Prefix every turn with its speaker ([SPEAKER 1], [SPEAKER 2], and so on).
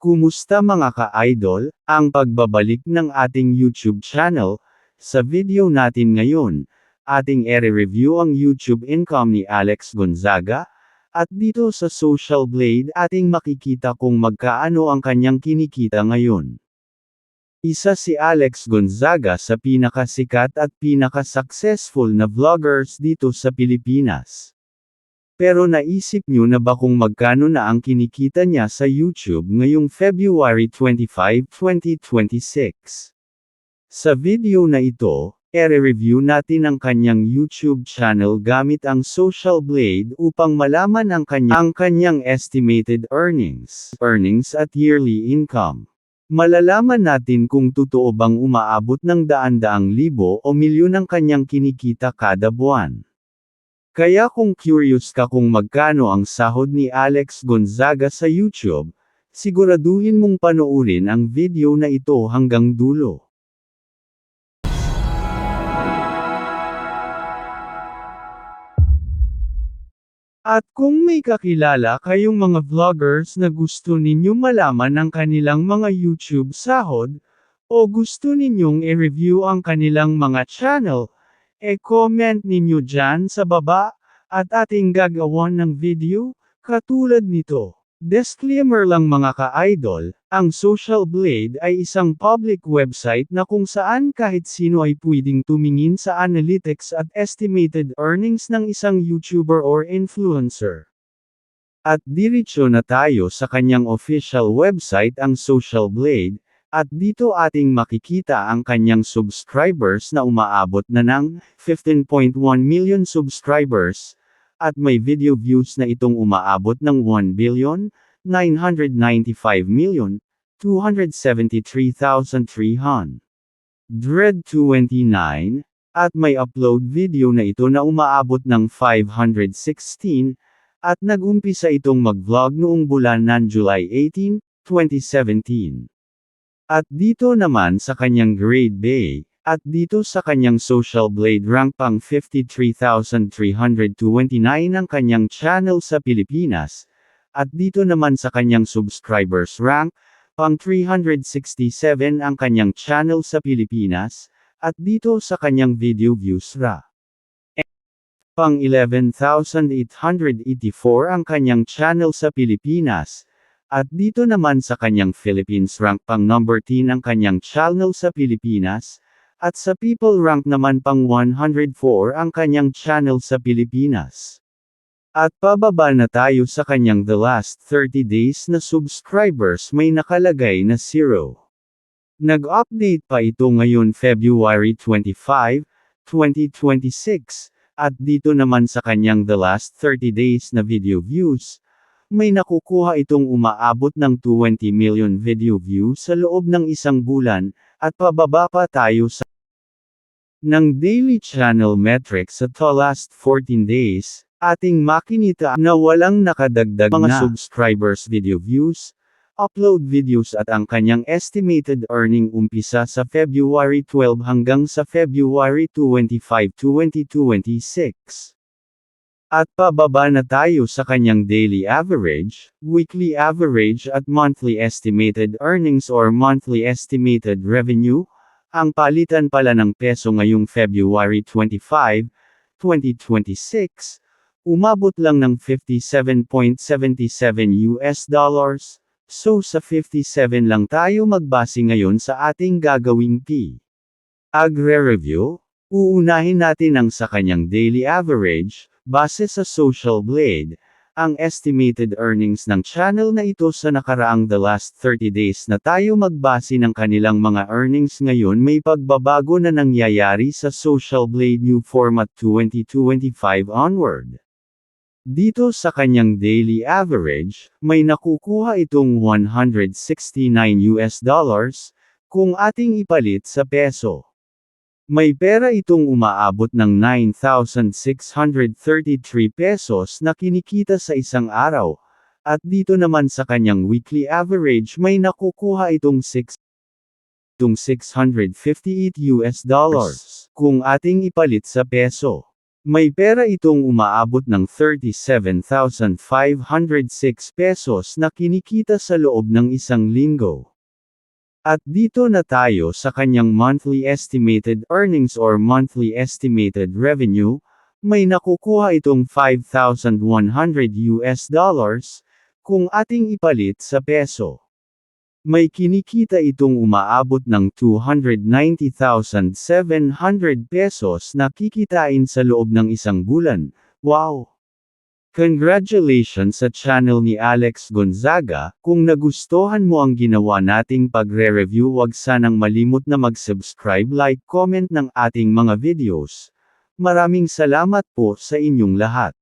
[SPEAKER 1] Kumusta mga ka-idol, ang pagbabalik ng ating YouTube channel. Sa video natin ngayon, ating i-review ang YouTube income ni Alex Gonzaga, at dito sa Social Blade ating makikita kung magkaano ang kanyang kinikita ngayon. Isa si Alex Gonzaga sa pinakasikat at pinaka-successful na vloggers dito sa Pilipinas. Pero naisip nyo na ba kung magkano na ang kinikita niya sa YouTube ngayong February 25, 2026? Sa video na ito, i-review natin ang kanyang YouTube channel gamit ang Social Blade upang malaman ang kanyang estimated earnings at yearly income. Malalaman natin kung totoo bang umaabot ng daan-daang libo o milyon ang kanyang kinikita kada buwan. Kaya kung curious ka kung magkano ang sahod ni Alex Gonzaga sa YouTube, siguraduhin mong panoorin ang video na ito hanggang dulo. At kung may kakilala kayong mga vloggers na gusto ninyong malaman ang kanilang mga YouTube sahod, o gusto ninyong i-review ang kanilang mga channel, comment ninyo dyan sa baba, at ating gagawan ng video, katulad nito. Disclaimer lang mga ka-idol, ang Social Blade ay isang public website na kung saan kahit sino ay pwedeng tumingin sa analytics at estimated earnings ng isang YouTuber or influencer. At diretso na tayo sa kanyang official website ang Social Blade, at dito ating makikita ang kanyang subscribers na umaabot na ng 15.1 million subscribers, at may video views na itong umaabot ng 1,995,273,329, at may upload video na ito na umaabot ng 516, at nag-umpisa itong mag-vlog noong bulan ng July 18, 2017. At dito naman sa kanyang grade bay, at dito sa kanyang Social Blade rank pang 53,329 ang kanyang channel sa Pilipinas, at dito naman sa kanyang subscribers rank, pang 367 ang kanyang channel sa Pilipinas, at dito sa kanyang video views pang 11,884 ang kanyang channel sa Pilipinas, at dito naman sa kanyang Philippines rank pang number 10 ang kanyang channel sa Pilipinas, at sa people rank naman pang 104 ang kanyang channel sa Pilipinas. At pababa na tayo sa kanyang the last 30 days na subscribers may nakalagay na 0. Nag-update pa ito ngayon February 25, 2026, at dito naman sa kanyang the last 30 days na video views, may nakukuha itong umaabot ng 20 million video views sa loob ng isang bulan, at pababa pa tayo sa ng daily channel metrics sa the last 14 days, ating makinita na walang nakadagdag mga subscribers video views, upload videos at ang kanyang estimated earning umpisa sa February 12 hanggang sa February 25, 2026. At pababa na tayo sa kanyang daily average, weekly average at monthly estimated earnings or monthly estimated revenue. Ang palitan pala ng peso ngayong February 25, 2026, umabot lang ng 57.77 US dollars, so sa 57 lang tayo magbase ngayon sa ating gagawing Agre-review. Uunahin natin ang sa kanyang daily average. Base sa Social Blade, ang estimated earnings ng channel na ito sa nakaraang the last 30 days na tayo magbase ng kanilang mga earnings ngayon may pagbabago na nangyayari sa Social Blade New Format 2025 onward. Dito sa kanyang daily average, may nakukuha itong 169 US dollars, kung ating ipalit sa peso. May pera itong umaabot ng 9,633 pesos na kinikita sa isang araw, at dito naman sa kanyang weekly average may nakukuha itong 658 US dollars, kung ating ipalit sa peso. May pera itong umaabot ng 37,506 pesos na kinikita sa loob ng isang linggo. At dito na tayo sa kanyang monthly estimated earnings or monthly estimated revenue, may nakukuha itong $5,100 kung ating ipalit sa peso. May kinikita itong umaabot ng 290,700 pesos na kikitain sa loob ng isang bulan. Wow! Congratulations sa channel ni Alex Gonzaga. Kung nagustuhan mo ang ginawa nating pagre-review, huwag sanang malimot na mag-subscribe, like, comment ng ating mga videos. Maraming salamat po sa inyong lahat.